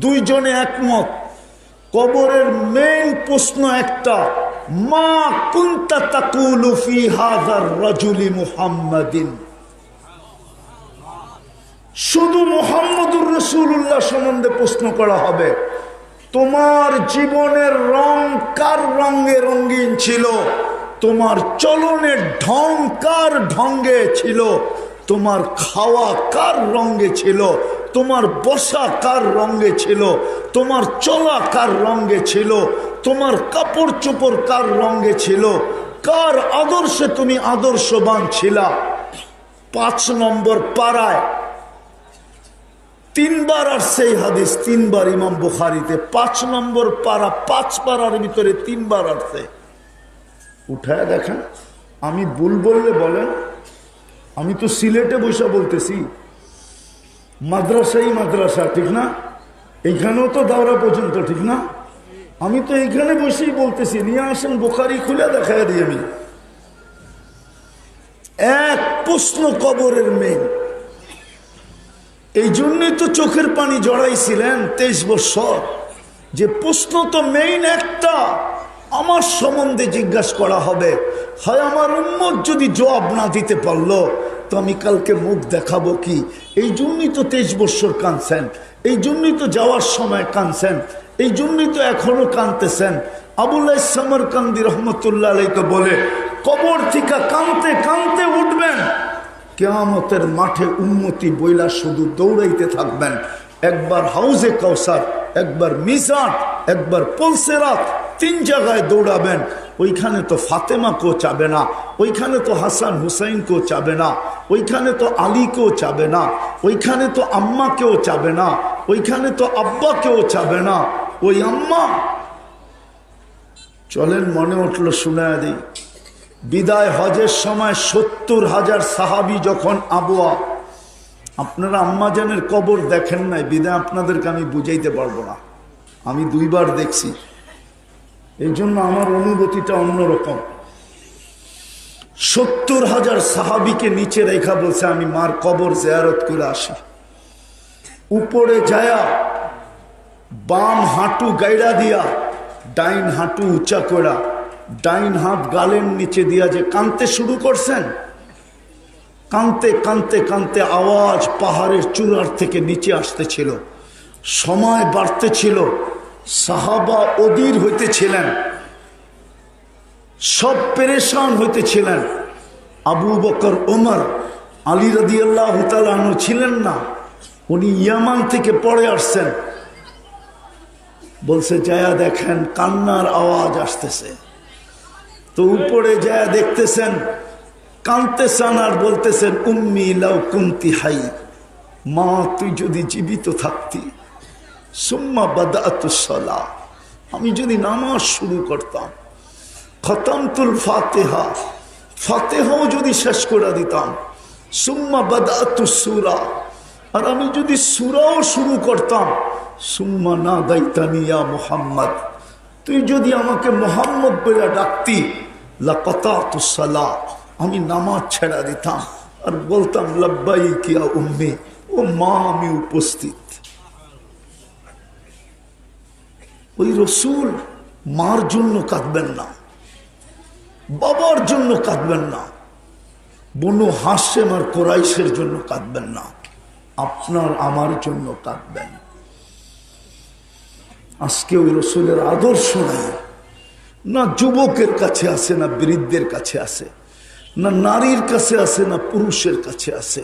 দুইজনে একমত, কবরের মেইন প্রশ্ন একটা, মা কুনতা তাকুলু ফি হাযার রাজুলি মুহাম্মাদিন। শুধু মুহাম্মদুর রাসূলুল্লাহ সম্বন্ধে প্রশ্ন করা হবে। তোমার জীবনের রং কার রঙে রঙিন ছিল, তোমার চলনের ঢং কার ঢঙ্গে ছিল, তোমার খাওয়া কার রঙে ছিল, তোমার বসা কার রঙে ছিল, তোমার চলা কার রঙে ছিল, তোমার কাপড় চোপড় কার রঙে ছিল, কার আদর্শে তুমি আদর্শবান ছিলা। 5 নম্বর পারায় 3 বার আসছে এই হাদিস, 3 বার ইমাম বুখারীতে। 5 নম্বর পারা, 5 পারার ভিতরে 3 বার আসছে। উঠায় দেখেন, আমি ভুল বললে বলেন, আমি তো সিলেটে বসে বলতেছি, মাদ্রাসাই মাদ্রাসা, ঠিক না? এইখানেও তো দাওরা পর্যন্ত, ঠিক না? আমি তো এইখানে বসেই বলতেছি, নিয়ে আসেন বুখারী খুলে দেখায় দিই আমি। এক প্রশ্ন কবরের মেইন, এই জন্যই তো চোখের পানি জড়াইছিলেন 23 বছর, যে প্রশ্ন তো মেইন একটা, আমার সম্বন্ধে জিজ্ঞাসা করা হবে। হয় আমার উম্মত যদি জবাব না দিতে পারলো তো আমি কালকে মুখ দেখাবো কি? এই জন্যই তো 23 বছর কাঁদছেন, এই জন্যই তো যাওয়ার সময় কাঁদছেন, এই জন্যই তো এখনো কাঁদতেছেন। আবুল্লাহ সামরকান্দি রহমতুল্লাহ আলাইহি তো বলে, কবর থেকে কাঁদতে কাঁদতে উঠবেন, কিয়ামতের মাঠে উম্মতি বইলা শুধু দৌড়াইতে থাকবেন। একবার হাউজে কাউসার, একবার মিজান, একবার পুলসিরাত, 3 জায়গায় দৌড়াবেন। ওইখানে তো ফাতেমা কেউ চাবে না, ওইখানে তো হাসান হুসাইন কেউ চাবে না, ওইখানে তো আলী কেউ চাবে না, ওইখানে তো আম্মা কেউ চাবে না, ওইখানে তো আব্বা কেউ চাবে না। ওই আম্মা, চলেন মনে উঠলো শোনায় দিই, বিদায় হজের সময় 70,000 সাহাবী যখন আবওয়া, আপনারা আম্মাজানের কবর দেখেন নাই বিদায় আপনাদেরকে আমি বুঝাইতে পারবো না, আমি 2 বার দেখছি, এই জন্য আমার অনুভূতিটা অন্যরকম। 70,000 সাহাবীকে নিচে রেখা বলছে আমি মার কবর জিয়ারত করে আসি। উপরে যায়া বাম হাঁটু গাইড়া দিয়া, ডাইন হাঁটু উঁচা করা, ডাইন হাত গালের নিচে দিয়া যে কাঁদতে শুরু করছেন, কাঁদতে কাঁদতে কাঁদতে আওয়াজ পাহাড়ের চূড়ার থেকে নিচে আসতেছিল, সময় বাড়তেছিল, সাহাবা অধীর হইতেছিলেন, সব পেরেশান হইতেছিলেন। আবু বকর, ওমর, আলী রাদিয়াল্লাহু তাআলা আনহু ছিলেন না, উনি ইয়ামান থেকে পড়ে আসছেন। বলছে যায়া দেখেন কান্নার আওয়াজ আসতেছে। তো উপরে যায়া দেখতেছেন কাঁদতেছেন আর বলতেছেন উম্মি লাউ কুনতি হাই, মা তুই যদি জীবিত থাকতি, সুম্মা বাদাতুস সালাহ, আমি যদি নামাজ শুরু করতাম, খতমতুল ফাতিহা, ফাতিহাও যদি শেষ করে দিতাম, সুম্মা বাদাতুস সূরা, আর আমি যদি সূরাও শুরু করতাম, সুম্মা নাদাইতানি ইয়া মুহাম্মদ, তুই যদি আমাকে মুহাম্মদ বলে ডাকতি, লাকাতাতুস সালাহ, আমি নামাজ ছেড়া দিতাম আর বলতাম লাব্বাইক ইয়া উম্মি, ও মা আমি উপস্থিত। ওই রসুল মার জন্য কাঁদবেন না, বাবার জন্য কাঁদবেন না, বনু হাশেম আর কোরাইশের জন্য কাঁদবেন না, আপনার আমার জন্য কাঁদবেন। আজকে ওই রসুলের আদর্শ নাই, না যুবকের কাছে আছে, না বৃদ্ধের কাছে আছে, না নারীর কাছে আছে, না পুরুষের কাছে আছে।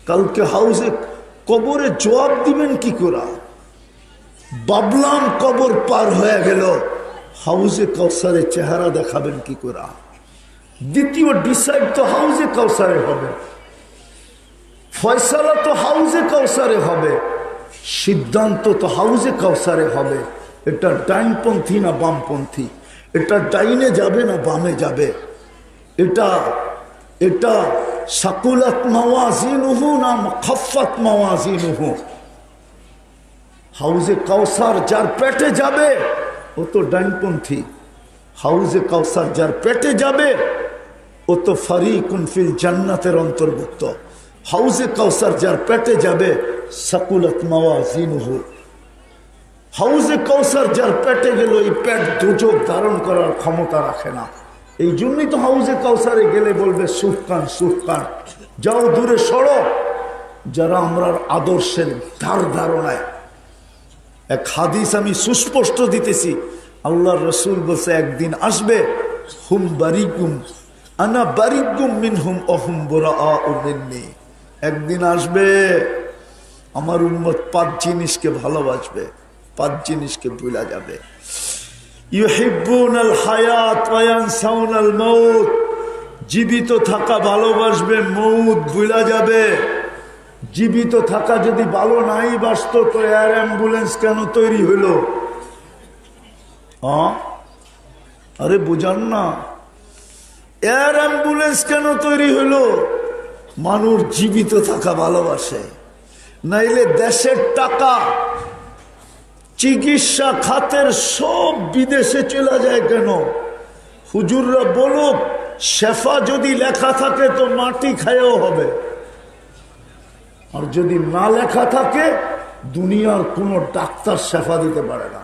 কালকে হাউজে কবরে জবাব দিবেন কি করে? বাবলাম কবর পার হয়ে গেল, হাউজে কাউসারে চেহারা দেখাবেন কি করে? দ্বিতীয় ডিসাইড তো হাউজে কাউসারে হবে, ফয়সালা তো হাউজে কাউসারে হবে, সিদ্ধান্ত তো হাউজে কাউসারে হবে। এটা ডাইনপন্থী না বামপন্থী, এটা ডাইনে যাবে না বামে যাবে, এটা এটা সাকুলাত মাওয়াজিনুহু না খাফফাত মাওয়াজিনুহু। হাউজে কাউসার যার পেটে যাবে ও তো ডাইনপন্থী, হাউজে কাউসার যার পেটে যাবে ও তো ফারিকুন ফিল জান্নাতের অন্তর্ভুক্ত। হাউজে কাউসার যার পেটে যাবে সাকুলাত মাওয়াজিনুহু। হাউজে কাউসার যার পেটে গেল, এই পেট দুজক ধারণ করার ক্ষমতা রাখে না। এই জন্যই তো হাউজে কাউসারে গেলে বলবে সুফকান সুফকান, যাও দূরে সরো। যারা আমরা আদর্শের ধারণায়, এক হাদিস আমি সুস্পষ্ট দিতেছি, আল্লাহর রসুল বলছে একদিন আসবে হুম বারিকুম আনা বারিকুম মিনহুম অহুম বুরাআউ মিন্নি। একদিন আসবে আমার উম্মত 5 জিনিসকে ভালোবাসবে, 5 জিনিসকে ভুলা যাবে। ইউহিব্বুনাল হায়াত ওয়া ইয়ানসাউনাল মাউত। জীবিত থাকা ভালোবাসবে, মৌত ভুলা যাবে। জীবিত থাকা যদি ভালো নাই বাসতো তো এয়ার অ্যাম্বুলেন্স কেন তৈরি হইল? আরে বুঝান না, এয়ার অ্যাম্বুলেন্স কেন তৈরি হইল? মানুষ জীবিত থাকা ভালোবাসে। নাইলে দেশের টাকা চিকিৎসা খাতের সব বিদেশে চলে যায় কেন? হুজুররা বলুক, শেফা যদি লেখা থাকে তো মাটি খায়ও হবে, আর যদি না লেখা থাকে দুনিয়ার কোন ডাক্তার শেফা দিতে পারে না।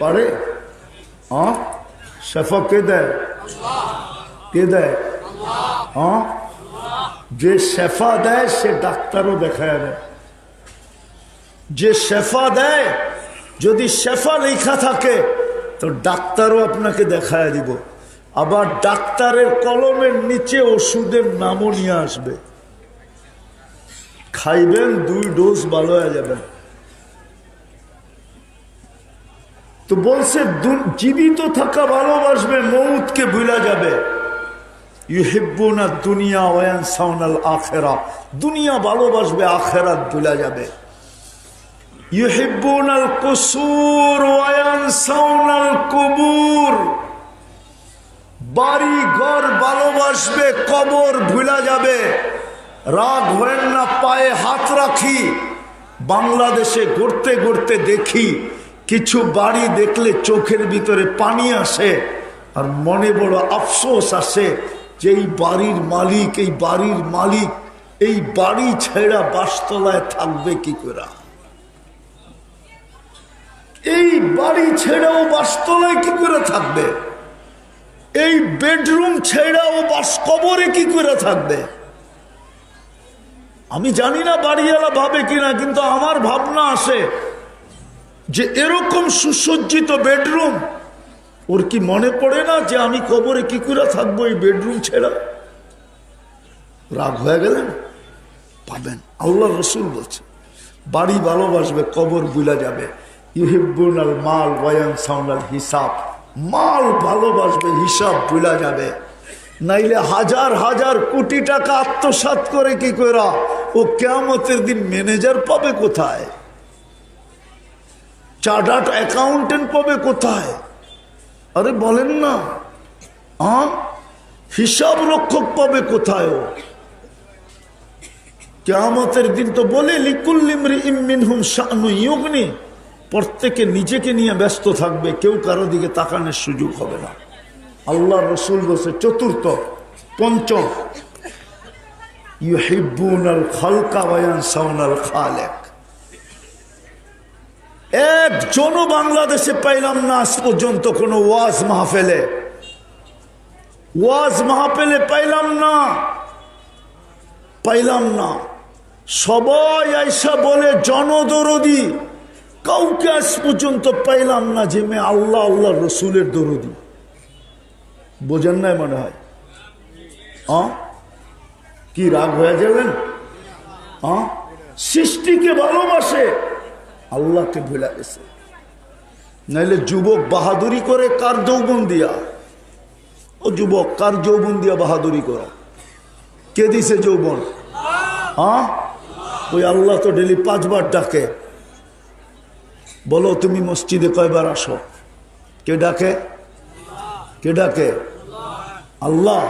পারে? শেফা কে দেয়? কে দেয়? যে শেফা দেয় সে ডাক্তারও দেখায় দেয়। যে শেফা দেয়, যদি শেফা লেখা থাকে তো ডাক্তারও আপনাকে দেখায় দিব। আবার ডাক্তারের কলমের নিচে ওষুধের নামও নিয়ে আসবে, খাইবেন 2 ডোজ ভালো হয়ে যাবেন। তো বলছে জীবিত থাকা ভালোবাসবে, মৌতকে ভুলা যাবে। ইউহিব্বুনা দুনিয়া ওয়া ইয়ানসাউনাল আখিরা। দুনিয়া ভালোবাসবে, আখিরাত ভুলা যাবে। ইউহিব্বুনাল কুসুর ওয়া ইয়ানসাউনাল কুবুর। বাড়ি ঘর ভালোবাসবে, কবর ভুলা যাবে। রাগ হয় না, পায়ে হাত রাখি। বাংলাদেশে ঘুরতে ঘুরতে দেখি কিছু বাড়ি দেখলে চোখের ভিতরে পানি আসে, আর মনে বড় আফসোস আসে যে এই বাড়ির মালিক এই বাড়ি ছেড়া বাসতলায় থাকবে কি করে? এই বাড়ি ছেড়াও বাসতলায় কি করে থাকবে? এই বেডরুম ছেড়াও কবরে কি করে থাকবে? আমি জানি না বাড়িওয়ালা ভাবে কিনা, কিন্তু আমার ভাবনা আসে যে এরকম সুসজ্জিত বেডরুম, ওর কি মনে পড়ে না যে আমি কবরে কি করে থাকবো এই বেডরুম ছেড়া? রাগ হয়ে গেলেন? পাবেন। আল্লাহ রসুল বলছে বাড়ি ভালোবাসবে, কবর ভুলা যাবে। ইউহিব্বুনাল মাল ওয়া ইয়ানসাউনাল হিসাব। মাল ভালোবাসবে, হিসাব ভুলা যাবে। নাইলে হাজার হাজার কোটি টাকা আত্মসাৎ করে কি করা, ও কিয়ামতের দিন ম্যানেজার পাবে কোথায়? চার্টার্ড অ্যাকাউন্টেন্ট পাবে কোথায়? আরে বলেন না, হিসাব রক্ষক পাবে কোথায়? ও কিয়ামতের দিন তো বলে লিকুল্লি ইমরিইম মিনহুম শা'নু ইউগনি। প্রত্যেকে নিজেকে নিয়ে ব্যস্ত থাকবে, কেউ কারো দিকে তাকানোর সুযোগ হবে না। আল্লাহ রসুল বলছে চতুর্থ, পঞ্চম, ইউহিব্বুনাল খালকা ওয়া ইয়ানসাউনাল খালিক। একজনও বাংলাদেশে পাইলাম না আজ পর্যন্ত কোন ওয়াজ মাহফিলে পাইলাম না। সবাই আইসা বলে জনদরদি, কাউকে আজ পর্যন্ত পাইলাম না যে মে আল্লাহ রসুলের দরদি। বোঝেন নাই মনে হয়? কি রাগ হয়ে যাবেন? সৃষ্টিকে ভালোবাসে, আল্লাহকে ভুলে গেছে। নাইলে যুবক বাহাদুরি করে কার যৌবন দিয়া? ও যুবক, কার যৌবন দিয়া বাহাদুরি করো? কে দিছে যৌবন? ওই আল্লাহ তো ডেলি 5 বার ডাকে। বলো তুমি মসজিদে কয়বার আসো? কে ডাকে? আল্লাহ।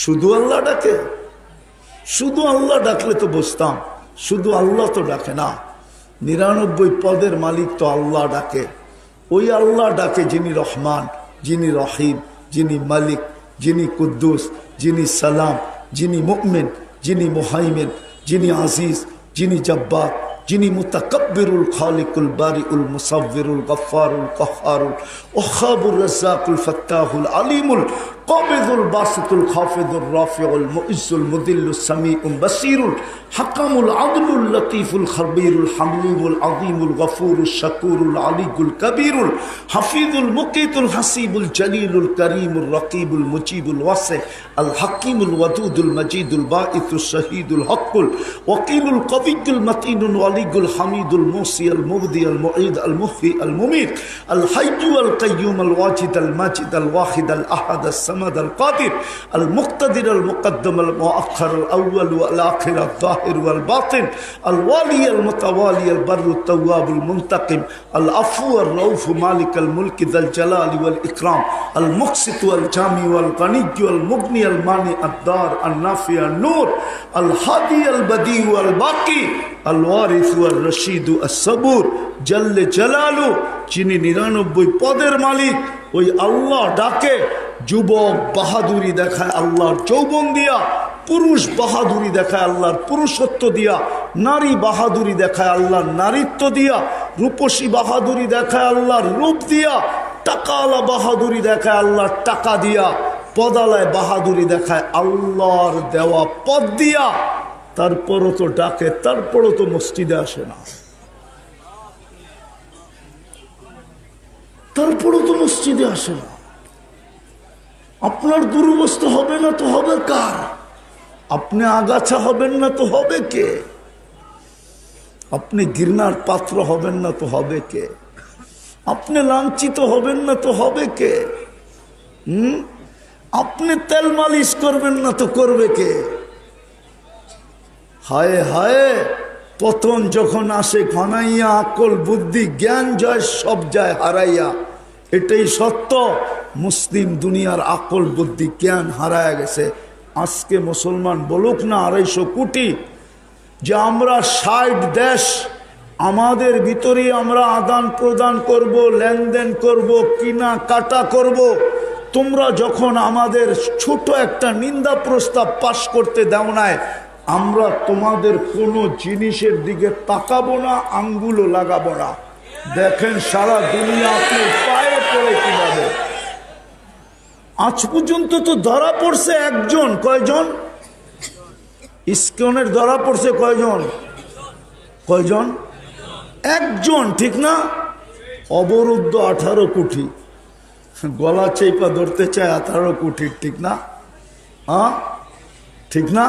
শুধু আল্লাহ ডাকে? শুধু আল্লাহ ডাকলে তো বুঝতাম। শুধু আল্লাহ তো ডাকে না, 99 পদের মালিক তো আল্লাহ ডাকে। ওই আল্লাহ ডাকে যিনি রহমান, যিনি রহিম, যিনি মালিক, যিনি কুদ্দুস, যিনি সালাম, যিনি মুমিন, যিনি মুহাইমিন, যিনি আজিজ, যিনি জব্বার, যিনি মুতাকাব্বিরুল খালিকুল বারিউল মুসাব্বিরুল গফফারুল কহ্হারুল ওয়াহাবুর রাজ্জাকুল ফাত্তাহুল আলিমুল কাবিদুল বাসিতুল খাফিদুর রাফিউল মুইজ্জুল মুদিল্লুস সামিউল বাসীরুল হাকামুল আদলুল লতীফুল খবীরুল হালিমুল আযীমুল গফুরুশ শাকুরুল আলিয়ুল কবীরুল হাফিজুল মুকিতুল হাসিবুল জলিলুল করিমুল রকিবুল মুজিবুল ওয়াসি আল হাকিমুল ওয়াদুদুল মজিদুল বাঈসুশ শহীদুল হকুল ওয়াকিলুল কবিয়ুল মতিনুল ওয়ালিয়ুল হামিদুল মুসি আল মুবদি আল মুঈদ আল মুহয়ি আল মুমীত আল হাইয়্যু আল কাইয়্যুম আল ওয়াজিদ আল মাজিদ আল ওয়াহিদ আল আহাদ الصمد القادر المقتدر المقدم المؤخر الأول والآخر الظاهر والباطن الوالي المتوالي البر التواب المنتقم العفو الرؤوف مالك الملك ذا الجلال والإكرام المقسط والجامع والغني والمغني المانع الدار النافع النور الهادي البديع والباقي الوارث والرشيد الصبور جل جلاله যিনি 99 পদের মালিক ওই আল্লাহ ডাকে যুবক বাহাদুরি দেখায় আল্লাহর যৌবন দিয়া, পুরুষ বাহাদুরি দেখায় আল্লাহর পুরুষত্ব দিয়া, নারী বাহাদুরি দেখায় আল্লাহর নারীত্ব দিয়া, রূপসী বাহাদুরি দেখায় আল্লাহর রূপ দিয়া, টাকাওয়ালা বাহাদুরি দেখায় আল্লাহর টাকা দিয়া, পদালায় বাহাদুরি দেখায় আল্লাহর দেওয়া পদ দিয়া। তারপরও তো ডাকে, তারপরও তো মসজিদে আসে না, তারপরও তো মসজিদে আসে না। আপনার দুরবস্থা হবে না তো হবে কার? আপনি আগাছা হবেন না তো হবে কে? আপনি ঘৃণার পাত্র হবেন না তো হবে কে? আপনি লাঞ্ছিত হবেন না তো হবে কে? আপনি তেল মালিশ করবেন না তো করবে কে? হায় হায়, পতন যখন আসে ঘনাইয়া, আকল বুদ্ধি জ্ঞান যায় সব যায় হারাইয়া। এটাই সত্য, মুসলিম দুনিয়ার আকল বুদ্ধি জ্ঞান হারায় গেছে। আজকে মুসলমান বলুক না 250 কোটি, যে আমরা 60 দেশ, আমাদের ভিতরেই আমরা আদান প্রদান করব, লেনদেন করব, কিনা কাটা করব। তোমরা যখন আমাদের ছোট একটা নিন্দা প্রস্তাব পাশ করতে দাও নাই, আমরা তোমাদের কোনো জিনিসের দিকে তাকাবো না, আঙ্গুলও লাগাবো না। দেখেন সারা দুনিয়া আপনি পায়ে পড়ে কিভাবে। আজ পর্যন্ত তো ধরা পড়ছে একজন, কয়জন? ইসকনের ধরা পড়ছে কয়জন? কয়জন? একজন, ঠিক না? অবরুদ্ধ 18 কোটি, গলা চেপা ধরতে চায় 18 কোটি, ঠিক না? হ্যাঁ ঠিক না?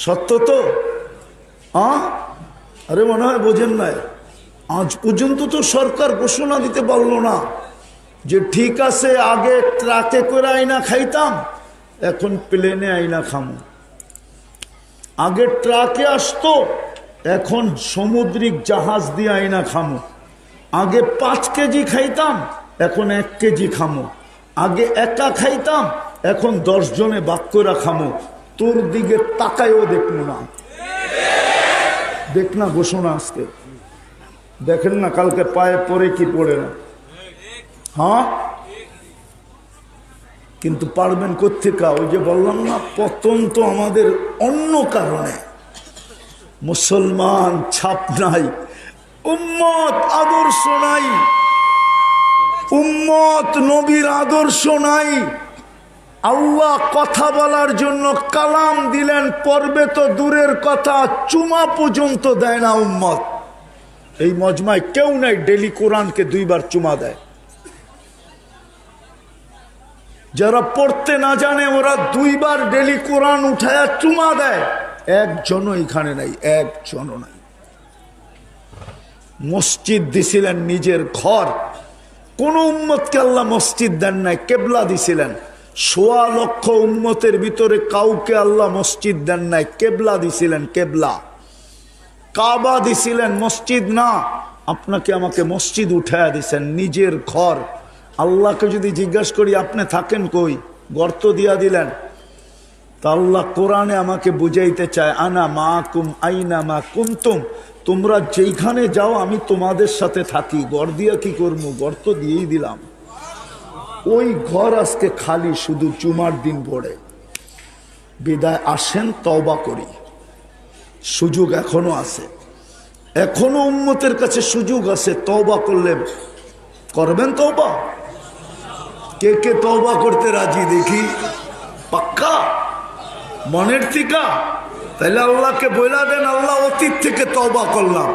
সত্য তো? আরে মনে হয় বোঝেন নাই। আজ পর্যন্ত তো সরকার ঘোষণা দিতে পারলো না যে ঠিক আছে, আগে ট্রাকে করে আইনা খাইতাম, এখন প্লেনে আইনা খামো। আগে ট্রাকে আসতো, এখন সামুদ্রিক জাহাজ দিয়ে আইনা খামো। আগে 5 কেজি খাইতাম, এখন 1 কেজি খামো। আগে একা খাইতাম, এখন 10 জনে ভাগ করে খামো। তোর দিকে তাকায়ও দেখবো না। দেখ না ঘোষণা আজকে, দেখেন না কালকে পায়ে পড়ে কি পড়ে না। হ্যাঁ, কিন্তু পারবেন কোত্থেকে? ওই যে বললাম না, পতন তো আমাদের অন্য কারণে। মুসলমান ছাপ নাই, উম্মত আদর্শ নাই, উম্মত নবীর আদর্শ নাই। আল্লাহ কথা বলার জন্য কালাম দিলেন, পর্বে তো দূরের কথা, চুমা পর্যন্ত দেয় না উম্মত। এই মজমায় কেউ নাই ডেলি কোরআনকে 2 বার চুমা দেয়। যারা পড়তে না জানে ওরা 2 বার ডেলি কোরআন উঠায়া চুমা দেয়। একজনও এখানে নাই, একজনও নাই। মসজিদ দিছিলেন নিজের ঘর, কোন উম্মতকে আল্লাহ মসজিদ দেন নাই, কেবলা দিছিলেন। 1.25 লক্ষ উম্মতের ভিতরে কাউকে আল্লাহ মসজিদ দেন নাই, কেবলা দিছিলেন। কেবলা কাবা দিছিলেন, মসজিদ না। আপনাকে আমাকে মসজিদ উঠায়া দিছেন, নিজের ঘর। আল্লাহকে যদি জিজ্ঞাসা করি আপনি থাকেন কই, গর্ত দিয়া দিলেন। তা আল্লাহ কোরআনে আমাকে বুঝাইতে চায়, আনা মাকুম আইনা মা কুনতুম, তোমরা যেইখানে যাও আমি তোমাদের সাথে থাকি। ঘর দিয়া কি করবো, ঘর তো দিয়েই দিলাম। ওই ঘর আজকে খালি, শুধু জুমার দিন পড়ে। বিদায় আসেন, তওবা করি। সুযোগ এখনো আছে, এখনো উম্মতের কাছে সুযোগ আছে। তওবা করলে করবেন তওবা? কে কে তওবা করতে রাজি দেখি? পাক্কা মনের থিকা? তাহলে আল্লাহকে বইলা দেন, আল্লাহ অতীত থেকে তওবা করলাম।